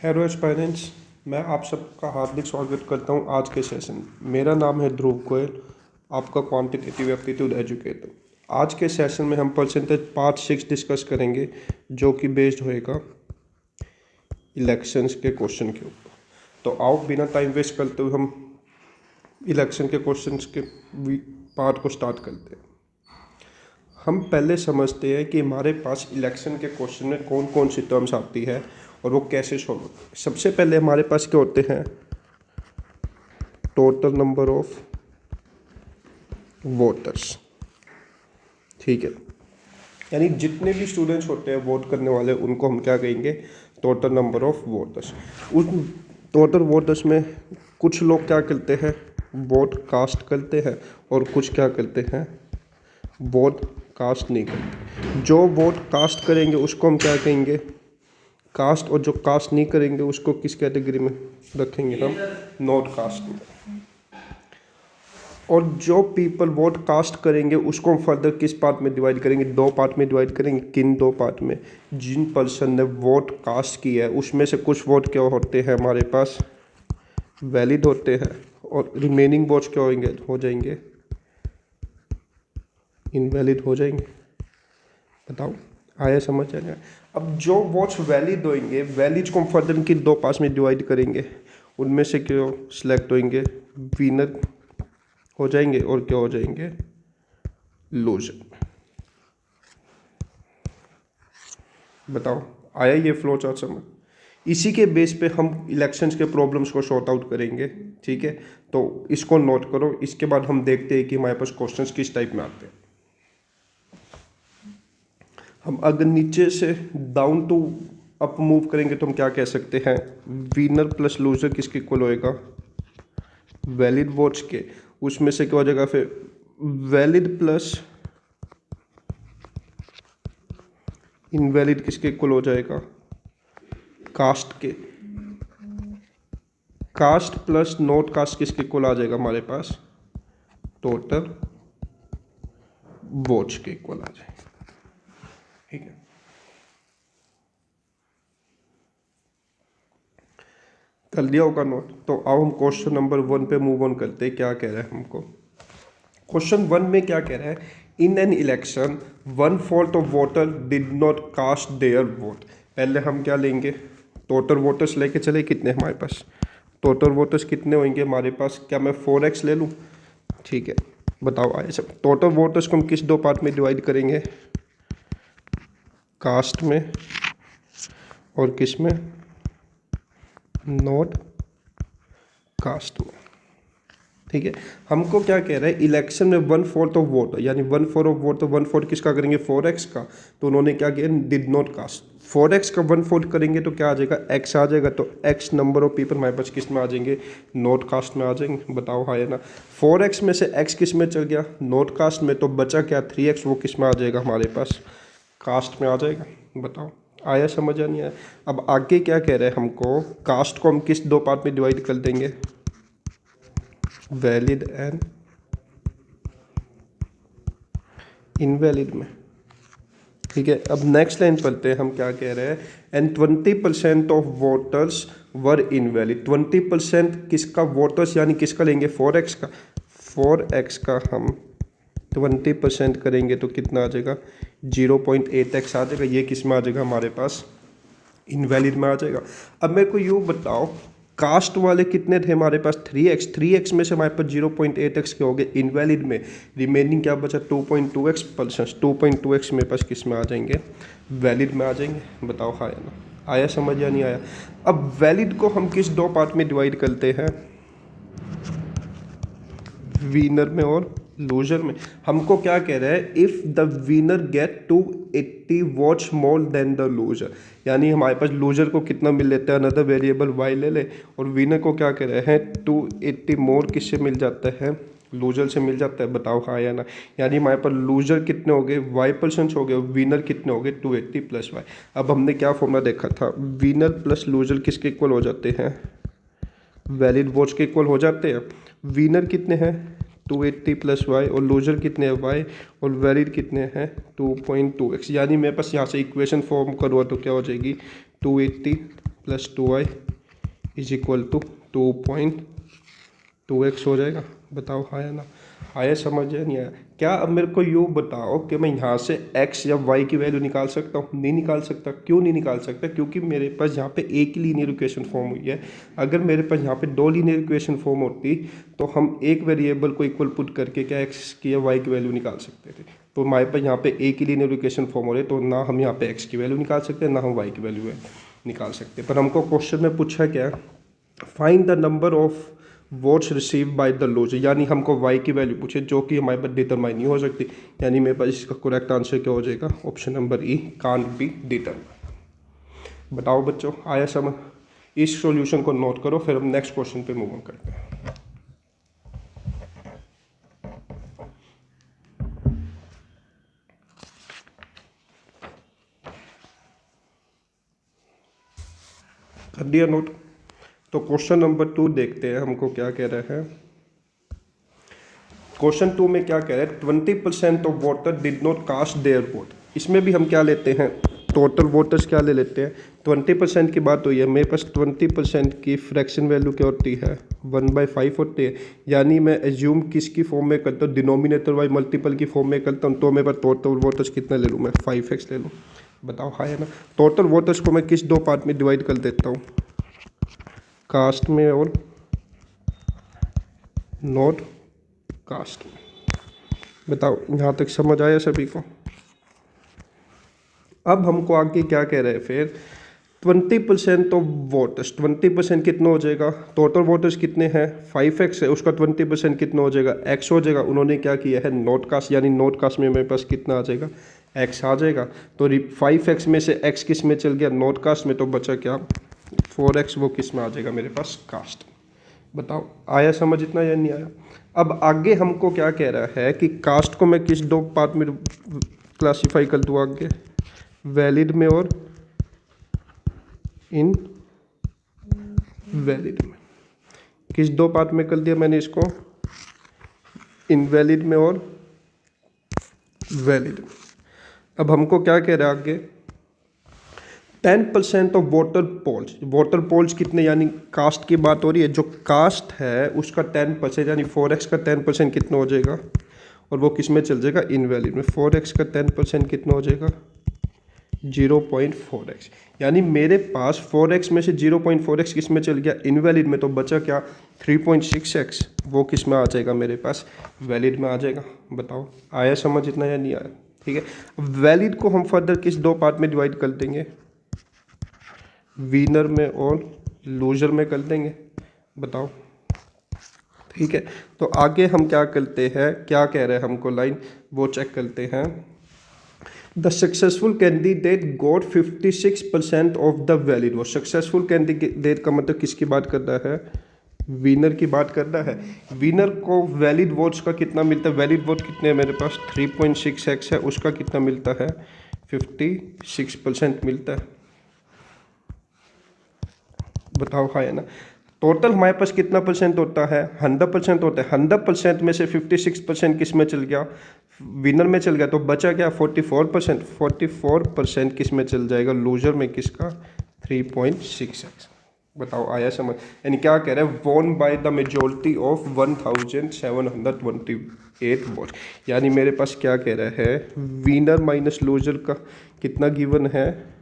Hello aspirants, मैं आप सबका हार्दिक स्वागत करता हूं आज के सेशन में। मेरा नाम है ध्रुव गोयल, आपका क्वांटिटेटिव एप्टीट्यूड एजुकेटर। आज के सेशन में हम परसेंटेज पार्ट 6 डिस्कस करेंगे, जो कि बेस्ड होएगा इलेक्शंस के क्वेश्चन के ऊपर। तो आओ बिना टाइम वेस्ट करते हुए हम इलेक्शन के क्वेश्चंस के पार्ट को स्टार्ट करते हैं। हम पहले समझते हैं कि हमारे पास इलेक्शन के क्वेश्चन में कौन कौन सी टर्म्स आती है और वो कैसे सॉल्व होती है। सबसे पहले हमारे पास क्या होते हैं, टोटल नंबर ऑफ वोटर्स। ठीक है, यानी जितने भी स्टूडेंट्स होते हैं वोट करने वाले, उनको हम क्या कहेंगे, टोटल नंबर ऑफ वोटर्स। उन टोटल वोटर्स में कुछ लोग क्या करते हैं, वोट कास्ट करते हैं, और कुछ क्या करते हैं, वोट कास्ट नहीं करते। जो वोट कास्ट करेंगे उसको हम क्या कहेंगे, कास्ट, और जो कास्ट नहीं करेंगे उसको किस कैटेगरी में रखेंगे, हम नॉट कास्ट में। और जो पीपल वोट कास्ट करेंगे उसको हम फर्दर किस पार्ट में डिवाइड करेंगे, दो पार्ट में डिवाइड करेंगे। किन दो पार्ट में, जिन पर्सन ने वोट कास्ट किया है उसमें से कुछ वोट क्या होते हैं हमारे पास, वैलिड होते हैं, और रिमेनिंग वोट्स क्या होंगे, हो जाएंगे इनवैलिड हो जाएंगे। बताओ, आया समझ आ जाए। अब जो वोट्स वैलिड होंगे, वैलिड को हम फर्दर की दो पार्ट्स में डिवाइड करेंगे। उनमें से क्यों सिलेक्ट होंगे, विनर हो जाएंगे, और क्या हो जाएंगे, लूजर। बताओ, आया ये फ्लो चार्ट समझ। इसी के बेस पे हम इलेक्शंस के प्रॉब्लम्स को सॉर्ट आउट करेंगे। ठीक है, तो इसको नोट करो। इसके बाद हम देखते हैं कि हमारे पास क्वेश्चंस किस टाइप में आते हैं। हम अगर नीचे से डाउन टू अप मूव करेंगे तो हम क्या कह सकते हैं, विनर प्लस लूजर किसके इक्वल होएगा, वैलिड वोट्स के। उसमें से क्या हो जाएगा फिर, वैलिड प्लस इनवैलिड किसके इक्वल हो जाएगा, कास्ट के। कास्ट प्लस नॉट कास्ट किसके इक्वल आ जाएगा हमारे पास, टोटल वोट्स के इक्वल आ जाएगा। ठीक है, कर लिया होगा नोट। तो आओ हम क्वेश्चन नंबर 1 पे मूव ऑन करते हैं। क्या कह रहा है हमको, क्वेश्चन 1 में क्या कह रहा है, in an election 1/4 of voter did not cast their vote. पहले हम क्या लेंगे, टोटल वोटर्स लेके चले, कितने हमारे पास टोटल वोटर्स कितने होंगे हमारे पास, क्या मैं 4x ले लूँ। ठीक है, बताओ आए सब। टोटल वोटर्स को हम किस दो पार्ट में डिवाइड करेंगे, कास्ट में, और किस में, नॉट कास्ट में। ठीक है, हमको क्या कह रहा है, इलेक्शन में 1/4 ऑफ वोट, यानी 1/4 ऑफ वोट, तो 1/4 किसका करेंगे, 4x का। तो उन्होंने क्या किया, डिड नॉट कास्ट। 4x का 1/4 करेंगे तो क्या आ जाएगा, x आ जाएगा। तो x नंबर ऑफ पीपल हमारे पास किस में आ जाएंगे, नॉट कास्ट में आ जाएंगे। बताओ हाँ या ना। 4x में से x किस में चल गया, नॉट कास्ट में, तो बचा क्या 3x, वो किस में आ जाएगा हमारे पास, कास्ट में आ जाएगा। बताओ आया समझ या नहीं आया। अब आगे क्या कह रहे हैं हमको, कास्ट को हम किस दो पार्ट में डिवाइड कर देंगे, वैलिड एंड इनवैलिड में। ठीक है, अब नेक्स्ट लाइन पढ़ते हैं, हम क्या कह रहे हैं, and 20% of voters were invalid. 20% किसका, वोटर्स यानी किसका लेंगे, 4x का। 4x का हम 20% करेंगे तो कितना आ जाएगा, 0.8x आ जाएगा। ये किस में आ जाएगा हमारे पास, इनवैलिड में आ जाएगा। अब मेरे को यूँ बताओ, कास्ट वाले कितने थे हमारे पास, 3x। 3x में से हमारे पास 0.8x के हो गए इनवैलिड में। रिमेनिंग क्या बचा, 2.2x पर्सन। 2.2x मेरे पास किस में आ जाएंगे, वैलिड में आ जाएंगे। बताओ हाँ या ना, आया समझ या नहीं आया। अब वैलिड को हम किस दो पार्ट में डिवाइड करते हैं, विनर में और लूजर में। हमको क्या कह रहा है, if the winner get 280 votes more than the loser, यानी हमारे पास लूजर को कितना मिल लेता है, अनदर वेरिएबल y ले ले, और विनर को क्या कह रहे हैं, 280 मोर किससे मिल जाता है, लूजर से मिल जाता है। बताओ हाँ या ना। यानी हमारे पास लूजर कितने हो गए, y% हो गए, विनर कितने हो गए, 280 प्लस y। अब हमने क्या फॉर्मूला देखा था, विनर प्लस लूजर किसके इक्वल हो जाते हैं, वैलिड वोट्स के इक्वल हो जाते हैं। विनर कितने हैं, 280 प्लस y, और लूजर कितने हैं, y, और वैलिड कितने हैं, 2.2x। यानी मेरे पास यहाँ से इक्वेशन फॉर्म करूँ तो क्या हो जाएगी, 280 plus 2y is equal to 2.2x हो जाएगा। बताओ हाँ या ना, आया समझ या नहीं आया? क्या अब मेरे को यूँ बताओ कि मैं यहाँ से x या y की वैल्यू निकाल सकता हूँ? नहीं निकाल सकता। क्यों नहीं निकाल सकता? क्योंकि मेरे पास यहाँ पे एक ही लीनियर इक्वेशन फॉर्म हुई है। अगर मेरे पास यहाँ पे दो लीनियर इक्वेशन फॉर्म होती तो हम एक वेरिएबल को इक्वल पुट करके क्या x की या y की वैल्यू निकाल सकते थे। तो हमारे पास यहाँ पे एक ही लीनियर इक्वेशन फॉर्म हो रहे, तो ना हम यहाँ पे x की वैल्यू निकाल सकते हैं, ना हम y की वैल्यू निकाल सकते। पर हमको क्वेश्चन में पूछा क्या, find the number of votes receive by the loser, यानी हमको y की वैल्यू पूछे जो कि हमारे पास डिटरमाइन नहीं हो सकती। यानी मेरे पास इसका करेक्ट आंसर क्या हो जाएगा? Option number E, can't be determine. बताओ बच्चों, आया समझ? इस सॉल्यूशन को नोट करो, फिर हम नेक्स्ट क्वेश्चन पे मूव ऑन करते हैं। कर दिया नोट? तो क्वेश्चन नंबर 2 देखते हैं हमको क्या कह रहा है। क्वेश्चन 2 में क्या कह रहा है, 20% of voter did not cast their vote. इसमें भी हम क्या लेते हैं, टोटल वोटर्स क्या ले लेते हैं। 20% की बात हुई है, मेरे पास 20% की फ्रैक्शन वैल्यू क्या होती है, 1/5 होती है। यानी मैं एज्यूम किसकी फॉर्म में करता हूँ, डिनोमिनेटर बाई मल्टीपल की फॉर्म में करता हूँ, तो मेरे पास टोटल वोटर्स कितना ले लूँ मैं, 5x ले लूँ। बताओ हाँ है ना? टोटल वोटर्स को मैं किस दो पार्ट में डिवाइड कर देता हूँ, कास्ट में और नॉट कास्ट में। बताओ यहाँ तक समझ आया सभी को? अब हमको आगे क्या कह रहे हैं फिर, 20% ऑफ वोटर्स, 20% कितना हो जाएगा, टोटल वोटर्स कितने हैं 5x है, उसका 20% कितना हो जाएगा, x हो जाएगा। उन्होंने क्या किया है, नोट कास्ट, यानी नोट कास्ट में मेरे पास कितना आ जाएगा, x आ जाएगा। तो 5x में से x किस में चल गया, नोट कास्ट में, तो बचा क्या 4x, वो किस में आ जाएगा मेरे पास, कास्ट। बताओ आया समझ इतना या नहीं आया? अब आगे हमको क्या कह रहा है कि कास्ट को मैं किस दो पार्ट में क्लासीफाई कर दूँ आगे, वैलिड में और इन वैलिड में। किस दो पार्ट में कर दिया मैंने इसको, इनवैलिड में और वैलिड में। अब हमको क्या कह रहा है आगे, 10% of voter polls, voter polls कितने, यानी कास्ट की बात हो रही है, जो कास्ट है उसका 10% यानी 4x का 10% कितना हो जाएगा, और वो किस में चल जाएगा, इनवैलिड में। 4x का 10% कितना हो जाएगा, 0.4x। यानी मेरे पास 4x में से 0.4x किस में चल गया, इनवैलिड में, तो बचा क्या 3.6x, वो किस में आ जाएगा मेरे पास, वैलिड में आ जाएगा। बताओ आया समझ इतना या नहीं आया? ठीक है। वैलिड को हम फर्दर किस दो पार्ट में डिवाइड कर देंगे, विनर में और लूजर में कर देंगे। बताओ ठीक है। तो आगे हम क्या करते हैं, क्या कह रहे हैं हमको लाइन, वो चेक करते हैं। The successful candidate got 56% of the valid vote. Successful candidate का मतलब किसकी बात कर रहा है, विनर की बात कर रहा है। विनर को वैलिड वोट्स का कितना मिलता है, वैलिड वोट कितने हैं मेरे पास, 3.6x है, उसका कितना मिलता है, 56% मिलता है। बताओ हाँ है ना? टोटल हमारे पास कितना परसेंट होता है, 100% होता है। 100% में से 56% किस में चल गया, विनर में चल गया, तो बचा क्या 44%। 44% किस में चल जाएगा, लूजर में, किसका, 3.6x। बताओ आया समझ? यानी क्या कह रहा है, won by the majority of 1728 vote. यानी मेरे पास क्या कह रहा है, विनर माइनस लूजर का कितना गिवन है,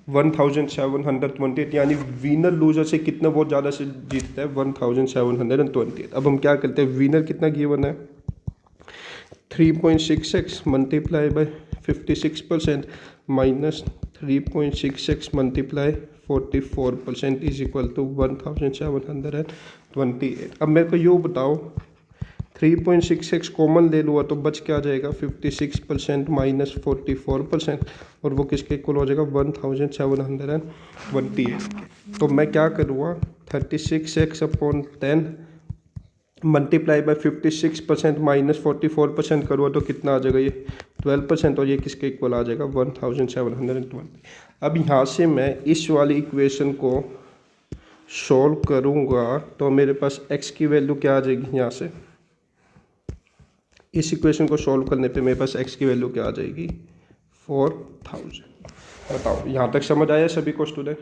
1728, यानी विनर लूजर से कितना वोट ज़्यादा से जीतता है, 1728। अब हम क्या करते हैं, विनर कितना गिवन है, 3.6x multiply by 56% minus 3.6x multiply 44% is equal to 1728। अब मेरे को यूँ बताओ, 3.6x कॉमन ले लूँगा तो बच क्या जाएगा, 56% माइनस 44%, और वो किसके इक्वल हो जाएगा, 1728। तो मैं क्या करूँगा, 36x upon 10 multiply by 56% minus 44% करूँगा तो कितना आ जाएगा, ये 12%, और ये किसके इक्वल आ जाएगा, 1720। अब यहाँ से मैं इस वाली इक्वेशन को सॉल्व करूँगा तो मेरे पास x की वैल्यू क्या आ जाएगी, यहाँ से इस इक्वेशन को सॉल्व करने पे मेरे पास x की वैल्यू क्या आ जाएगी, 4000। बताओ यहाँ तक समझ आया सभी को स्टूडेंट?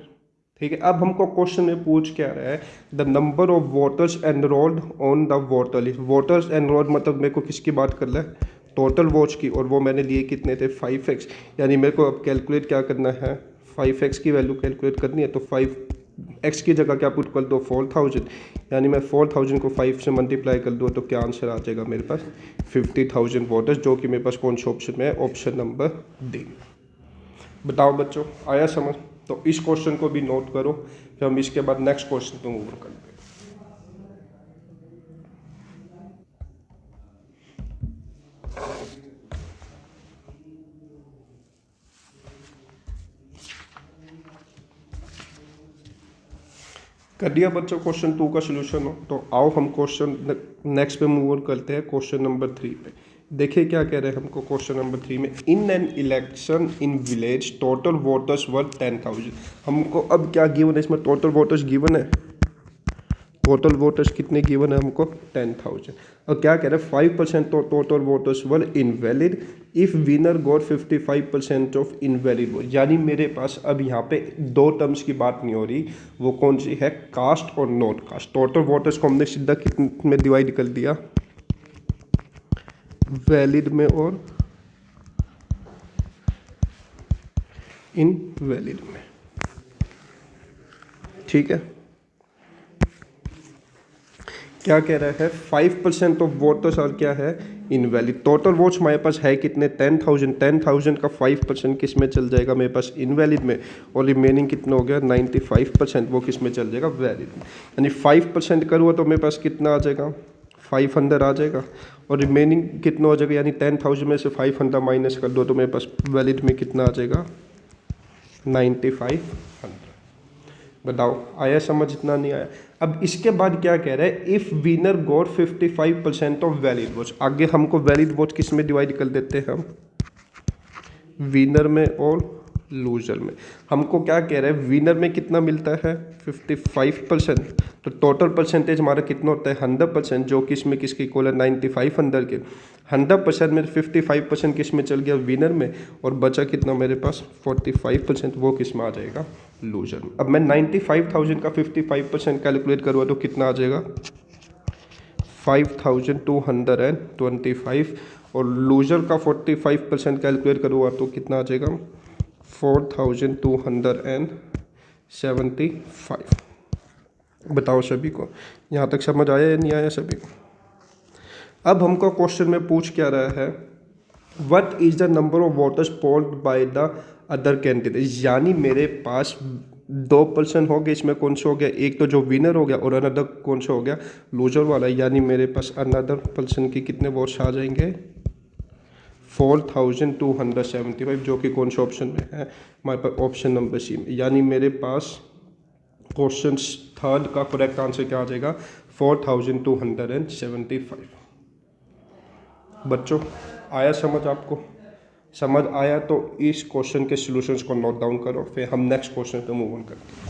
ठीक है। अब हमको क्वेश्चन में पूछ क्या रहा है, the number of voters enrolled on the voter list. Voters enrolled मतलब मेरे को किसकी बात कर रहा है, टोटल वोट्स की, और वो मैंने लिए कितने थे 5x। यानी मेरे को अब कैलकुलेट क्या करना है, 5x की वैल्यू कैलकुलेट करनी है। तो 5x की जगह क्या पुट कर दो 4000, यानी मैं 4000 को 5 से मल्टीप्लाई कर दूँ तो क्या आंसर आ जाएगा मेरे पास 50,000 वोटर्स, जो कि मेरे पास कौन सा ऑप्शन में है, ऑप्शन नंबर डी। बताओ बच्चों, आया समझ? तो इस क्वेश्चन को भी नोट करो, फिर हम इसके बाद नेक्स्ट क्वेश्चन पे मूव करते हैं। कर दिया बच्चों क्वेश्चन 2 का सोल्यूशन हो, तो आओ हम क्वेश्चन नेक्स्ट पे मूव ऑन करते हैं, क्वेश्चन नंबर 3 पे। देखिए क्या कह रहे हैं हमको क्वेश्चन नंबर 3 में, in an election in village total voters were 10,000। हमको अब क्या गिवन है इसमें, टोटल वोटर्स गिवन है, टोटल वोटर्स कितने गिवन है हमको 10,000। और क्या कह रहे हैं 5% तो total voters were invalid if winner got 55% of invalid vote. यानी मेरे पास अब यहाँ पे दो टर्म्स की बात नहीं हो रही, वो कौन सी है, कास्ट और नॉट कास्ट। टोटल वोटर्स को हमने सीधा कितने में डिवाइड कर दिया, वैलिड में और इनवैलिड में, ठीक है। क्या कह रहा है 5% ऑफ वोटर्स और क्या है इनवैलिड। टोटल वोट्स हमारे पास है कितने 10,000, 10,000 का 5% किस में चल जाएगा मेरे पास इनवैलिड में, और रिमेनिंग कितना हो गया 95%, वो किस में चल जाएगा वैलिड में। यानी 5% करूँ तो मेरे पास कितना आ जाएगा 500 आ जाएगा, और रिमेनिंग कितना हो जाएगा, यानी 10,000 में से 500 माइनस कर दो तो मेरे पास वैलिड में कितना आ जाएगा 9500। बताओ आया समझ, इतना नहीं आया। अब इसके बाद क्या कह रहा है, if winner got 55% of valid votes. आगे हमको वैलिड वोट किस में डिवाइड कर देते हैं हम, विनर में और लूजर में। हमको क्या कह रहा है, विनर में कितना मिलता है 55%, तो टोटल परसेंटेज हमारा कितना होता है 100%, जो कि इसमें किसके इक्वल है 9500 के। 100% में 55% किस में चल गया विनर में, और बचा कितना मेरे पास 45%, वो किस में आ जाएगा लूजर में। अब मैं 95,000 का 55% कैलकुलेट करूँगा तो कितना आ जाएगा 5,225, और लूजर का 45% कैलकुलेट करूँगा तो कितना आ जाएगा 4,275। बताओ सभी को यहाँ तक समझ आया या नहीं आया सभी को? अब हमको क्वेश्चन में पूछ क्या रहा है, what is the number of voters polled by the other candidate. यानी मेरे पास 2% हो गए, इसमें कौन सा हो गया, एक तो जो विनर हो गया और अनदर कौन सा हो गया लूजर वाला। यानी मेरे पास अनदर पर्सन की कितने वोट्स आ जाएंगे 4,275, जो कि कौन से ऑप्शन में है हमारे पास ऑप्शन नंबर सी में। यानी मेरे पास क्वेश्चन थर्ड का करेक्ट आंसर क्या आ जाएगा 4,275। बच्चों आया समझ आपको? समझ आया तो इस क्वेश्चन के सॉल्यूशंस को नोट डाउन करो, फिर हम नेक्स्ट क्वेश्चन पे मूव ऑन करते हैं।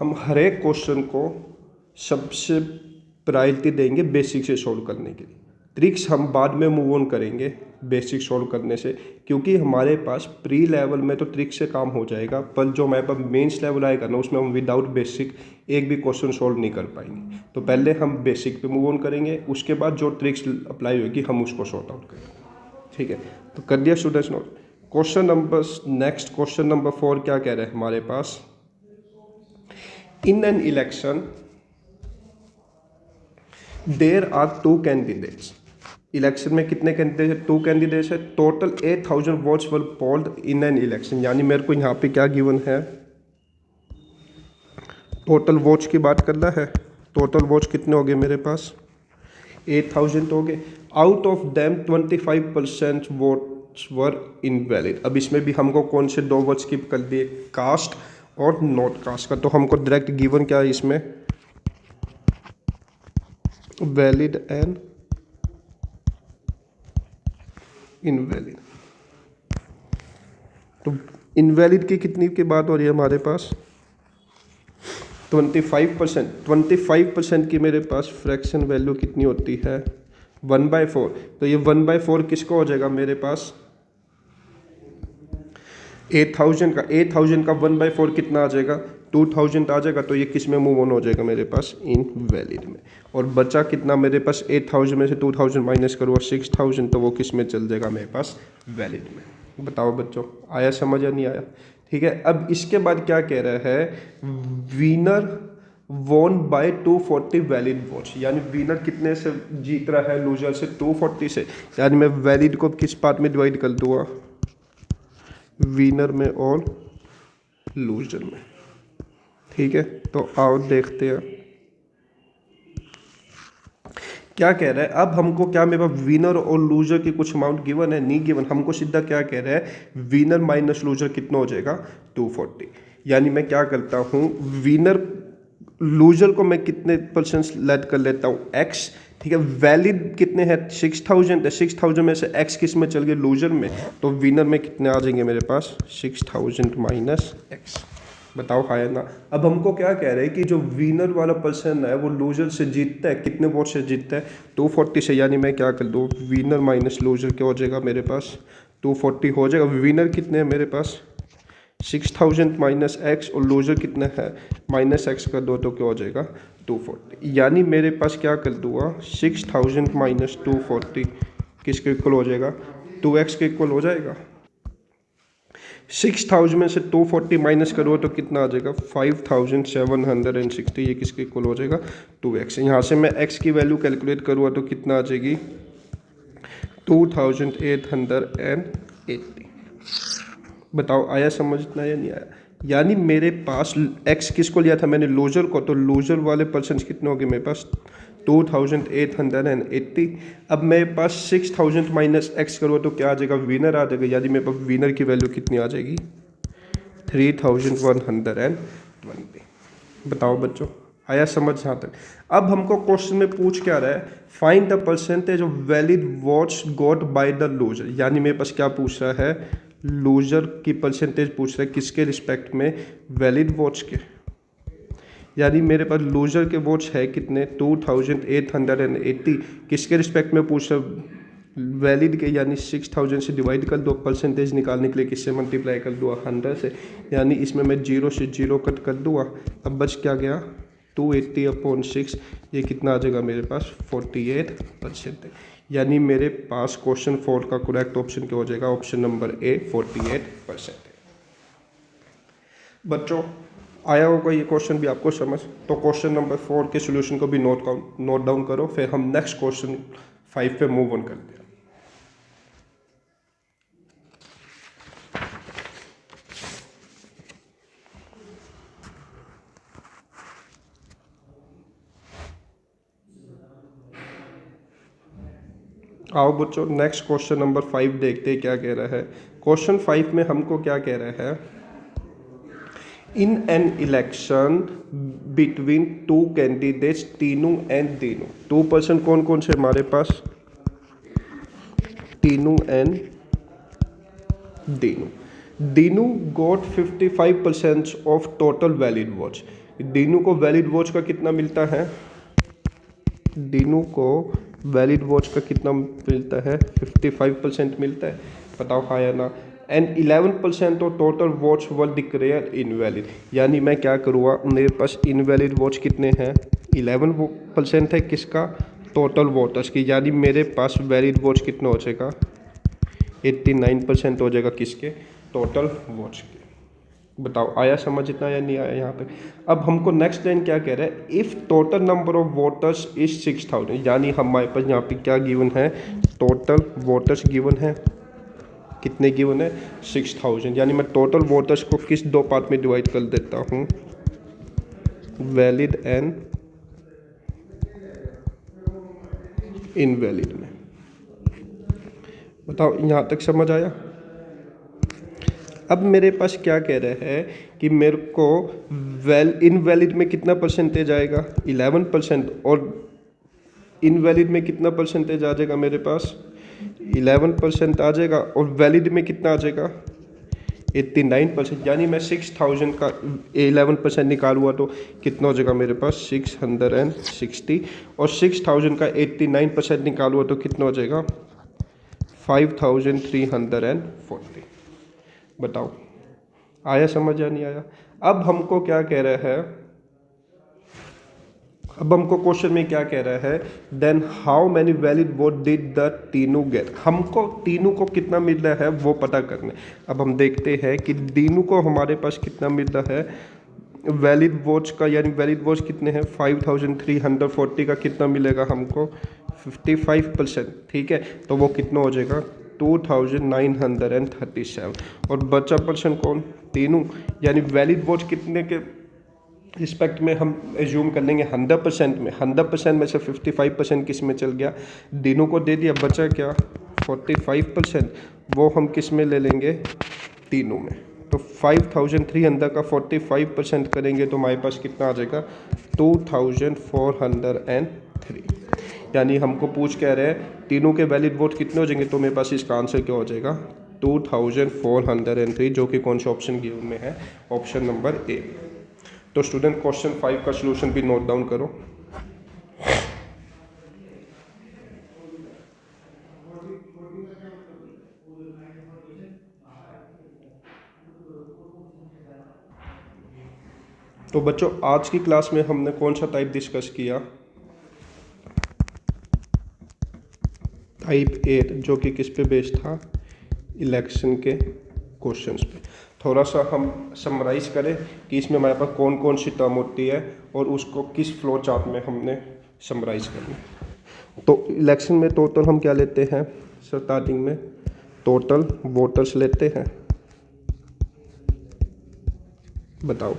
हम हर एक क्वेश्चन को सबसे प्रायोरिटी देंगे बेसिक से सॉल्व करने के लिए। ट्रिक्स हम बाद में मूव ऑन करेंगे बेसिक सॉल्व करने से, क्योंकि हमारे पास प्री लेवल में तो ट्रिक्स से काम हो जाएगा, पर जो हमारे पास मेंस लेवल आएगा ना उसमें हम विदाउट बेसिक एक भी क्वेश्चन सॉल्व नहीं कर पाएंगे। तो पहले हम बेसिक पे मूव ऑन करेंगे, उसके बाद जो ट्रिक्स अप्लाई होगी हम उसको सॉर्ट आउट करेंगे, ठीक है। तो कर दिया students note. Question number next question number 4 क्या कह रहे हैं हमारे पास, in an election there are 2 candidates. Election में कितने कैंडिडेट है 2 कैंडिडेट्स है, total 8,000 votes were polled in an election. यानी मेरे को यहाँ पे क्या गिवन है, टोटल वोट्स की बात करना है। टोटल वोट्स कितने हो गए मेरे पास 8,000 हो गए, out of them 25% votes were invalid. अब इसमें भी हमको कौन से 2 वर्ड स्किप कर दिए, कास्ट और नॉट कास्ट का। तो हमको डायरेक्ट गिवन क्या है इसमें वैलिड एंड इनवैलिड। तो इनवैलिड की कितनी की बात हो रही है हमारे पास 25%। 25% की मेरे पास फ्रैक्शन वैल्यू कितनी होती है 1/4, तो ये 1/4 किसका हो जाएगा मेरे पास 8000 का। 8000 का 1/4 कितना आ जाएगा 2000 आ जाएगा, तो ये किस में मूव ऑन हो जाएगा मेरे पास इनवैलिड में। और बचा कितना मेरे पास 8000 में से 2000 माइनस करूँगा 6000, तो वो किस में चल जाएगा मेरे पास वैलिड में। बताओ बच्चों आया समझ या नहीं आया? ठीक है, अब इसके बाद क्या कह रहा है winner won by 240 valid votes, यानी विनर कितने से जीत रहा है लूजर से 240 से। यानी मैं वैलिड को किस पार्ट में डिवाइड कर दूंगा विनर में और लूजर में। ठीक है, तो आओ देखते हैं क्या कह रहा है। अब हमको क्या मेरे पास विनर और लूजर की कुछ अमाउंट गिवन है, नहीं गिवन। हमको सीधा क्या कह रहा है विनर माइनस लूजर कितना हो जाएगा 240। यानी मैं क्या करता हूँ विनर लूजर को मैं कितने परसेंट लेट कर लेता हूँ x। ठीक है, वैलिड कितने हैं 6000 है, 6000 में से x किस में चल गए लूजर में, तो विनर में कितने आ जाएंगे मेरे पास 6000 माइनस x। बताओ हाँ या ना। अब हमको क्या कह रहे हैं कि जो विनर वाला पर्सन है वो लूजर से जीतता है, कितने वोट से जीतता है 240 से। यानी मैं क्या कर दूँ विनर माइनस लूजर क्या हो जाएगा मेरे पास 240 हो जाएगा। विनर कितने हैं मेरे पास 6000 माइनस एक्स और लूजर कितना है माइनस एक्स कर दो तो क्या हो जाएगा 240। यानी मेरे पास क्या कर दूंगा 6000 माइनस 240 किसके इक्वल हो जाएगा 2x के इक्वल हो जाएगा। 6000 में से 240 माइनस करो तो कितना आ जाएगा 5760। ये किसके इक्वल हो जाएगा 2x। यहाँ से मैं x की वैल्यू कैलकुलेट करूँगा तो कितना आ जाएगी 2880। बताओ आया समझना या नहीं आया? यानी मेरे पास x किसको लिया था मैंने लूजर को, तो लूजर वाले पर्सन कितने हो गए मेरे पास 2880। अब मेरे पास 6000 माइनस एक्स करो तो क्या आ जाएगा विनर आ जाएगा। यानी मेरे पास विनर की वैल्यू कितनी आ जाएगी 3120। बताओ बच्चों आया समझ यहाँ तक? अब हमको क्वेश्चन में पूछ क्या रहा है find the percentage of valid votes got by the loser. यानी मेरे पास क्या पूछ रहा है लूजर की परसेंटेज पूछ रहा है किसके रिस्पेक्ट में वैलिड वोट्स के। यानी मेरे पास लूजर के वोट्स है कितने 2880, किसके रिस्पेक्ट में पूछ रहा वैलिड के। यानी 6000 से डिवाइड कर दो, परसेंटेज निकालने के लिए किससे मल्टीप्लाई कर दूँ 100 से। यानी इसमें मैं 0 से 0 कट कर दूँगा। अब बच क्या गया 280/6, ये कितना आ जाएगा मेरे पास 48%। यानी मेरे पास क्वेश्चन 4 का करेक्ट ऑप्शन क्या हो जाएगा ऑप्शन नंबर ए 48%। बच्चों आया होगा ये क्वेश्चन भी आपको समझ। तो क्वेश्चन नंबर 4 के सोल्यूशन को भी नोट डाउन करो, फिर हम नेक्स्ट क्वेश्चन 5 पे मूव ऑन करते हैं। आओ बच्चों नेक्स्ट क्वेश्चन नंबर 5 देखते हैं क्या कह रहा है। क्वेश्चन 5 में हमको क्या कह रहा है in an election between two candidates Tinu and Dinu. 2 person कौन कौन से हमारे पास Tinu and Dinu. Dinu got 55% of total valid votes. Dinu को वैलिड वोट्स का कितना मिलता है दीनू को वैलिड वोट्स का कितना मिलता है 55% मिलता है। बताओ हाँ या ना। And 11% of total votes were declare invalid. यानी मैं क्या करूँगा मेरे पास इनवैलिड वोट्स कितने हैं 11% है किसका टोटल वोटर्स की। यानी मेरे पास वैलिड वोट्स कितना हो जाएगा 89% हो जाएगा किसके टोटल वोट्स के। बताओ आया समझ इतना या नहीं आया यहाँ पे? अब हमको नेक्स्ट लाइन क्या कह रहा है if total number of voters is 6000। यानी हमारे पास यहाँ पे क्या गिवन है टोटल वोटर्स गिवन है कितने गिवन है 6000। यानी मैं टोटल वोटर्स को किस 2 पार्ट में डिवाइड कर देता हूँ वैलिड एंड इनवैलिड में। बताओ यहाँ तक समझ आया? अब मेरे पास क्या कह रहा है कि मेरे को इनवैलिड में कितना परसेंटेज आएगा 11% और इनवैलिड में कितना परसेंटेज आ जाएगा मेरे पास 11% आ जाएगा और वैलिड में कितना आ जाएगा 89%, यानी मैं 6000 का 11% निकालूँगा तो कितना हो जाएगा मेरे पास 660, और 6000 का 89% निकालूँगा तो कितना हो जाएगा 5340। बताओ आया समझ या नहीं आया। अब हमको क्या कह रहा है, अब हमको क्वेश्चन में क्या कह रहा है, then how many valid vote did the तीनों गेट। हमको तीनों को कितना मिल रहा है वो पता करना है। अब हम देखते हैं कि तीनों को हमारे पास कितना मिल रहा है वैलिड वोट्स का, यानी वैलिड वोट्स कितने हैं 5340 का कितना मिलेगा हमको 55%, ठीक है। तो वो कितना हो जाएगा 2937, और बचा परसेंट कौन तीनों, यानी वैलिड वोट्स कितने के रिस्पेक्ट में हम एज्यूम कर लेंगे 100% में, 100% में से 55% किस में चल गया तीनों को दे दिया, बचा क्या 45%, वो हम किस में ले लेंगे तीनों में। तो 5300 का 45% करेंगे तो हमारे पास कितना आ जाएगा 2403, यानी हमको पूछ कह रहे हैं तीनों के वैलिड वोट कितने हो जाएंगे, तो मेरे पास इसका आंसर क्या हो जाएगा 2403, जो कि कौन सा ऑप्शन गिवन में है, ऑप्शन नंबर ए। तो स्टूडेंट क्वेश्चन 5 का सलूशन भी नोट डाउन करो। तो बच्चों आज की क्लास में हमने कौन सा टाइप डिस्कस किया, टाइप 8, जो कि किस पे बेस्ड था इलेक्शन के क्वेश्चंस पे। थोड़ा सा हम समराइज करें कि इसमें हमारे पास कौन कौन सी टर्म होती है और उसको किस फ्लो चार्ट में हमने समराइज करना है। तो इलेक्शन में टोटल हम क्या लेते हैं, स्टार्टिंग में टोटल वोटर्स लेते हैं। बताओ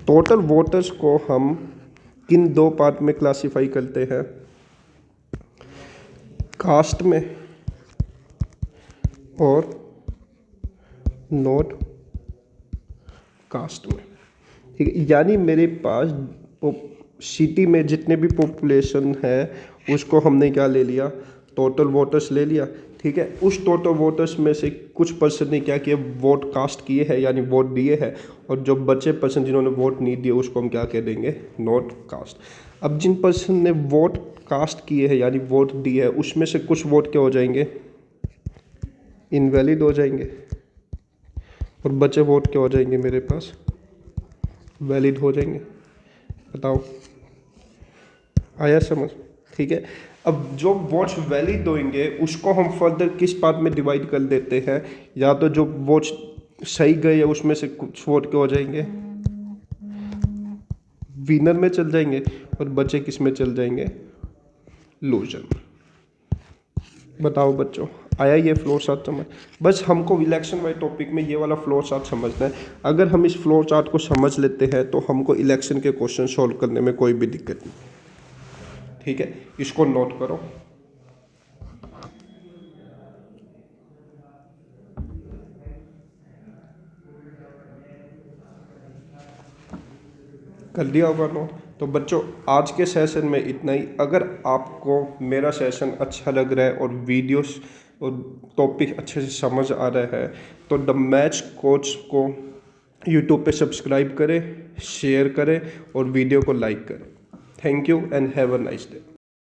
टोटल वोटर्स को हम किन दो पार्ट में क्लासिफाई करते हैं, कास्ट में और नॉट कास्ट में, ठीक है। यानी मेरे पास सिटी में जितने भी पॉपुलेशन है उसको हमने क्या ले लिया टोटल वोटर्स ले लिया, ठीक है। उस टोटल वोटर्स में से कुछ पर्सन ने क्या किया वोट कास्ट किए हैं यानी वोट दिए हैं, और जो बचे पर्सन जिन्होंने वोट नहीं दिए उसको हम क्या कह देंगे नॉट कास्ट। अब जिन पर्सन ने वोट कास्ट किए हैं यानी वोट दिए है उसमें से कुछ वोट क्या हो जाएंगे इनवैलिड हो जाएंगे, और बचे वोट क्या हो जाएंगे मेरे पास वैलिड हो जाएंगे। बताओ आया समझ, ठीक है। अब जो वोट्स वैलिड होंगे उसको हम फर्दर किस पार्ट में डिवाइड कर देते हैं, या तो जो वोट्स सही गए उसमें से कुछ वोट क्या हो जाएंगे विनर में चल जाएंगे, और बचे किस में चल जाएंगे लूजर में। बताओ बच्चों आया ये फ्लो चार्ट समझ। बस हमको इलेक्शन वाले टॉपिक में ये वाला फ्लो चार्ट समझना है। अगर हम इस फ्लो चार्ट को समझ लेते हैं तो हमको इलेक्शन के क्वेश्चन सॉल्व करने में कोई भी दिक्कत नहीं, ठीक है। इसको नोट करो। कर दिया होगा नोट। तो बच्चों आज के सेशन में इतना ही। अगर आपको मेरा सेशन अच्छा लग रहा है और वीडियोस और टॉपिक अच्छे से समझ आ रहा है तो द मैच कोच को यूट्यूब पे सब्सक्राइब करें, शेयर करें और वीडियो को लाइक करें। Thank you and have a nice day.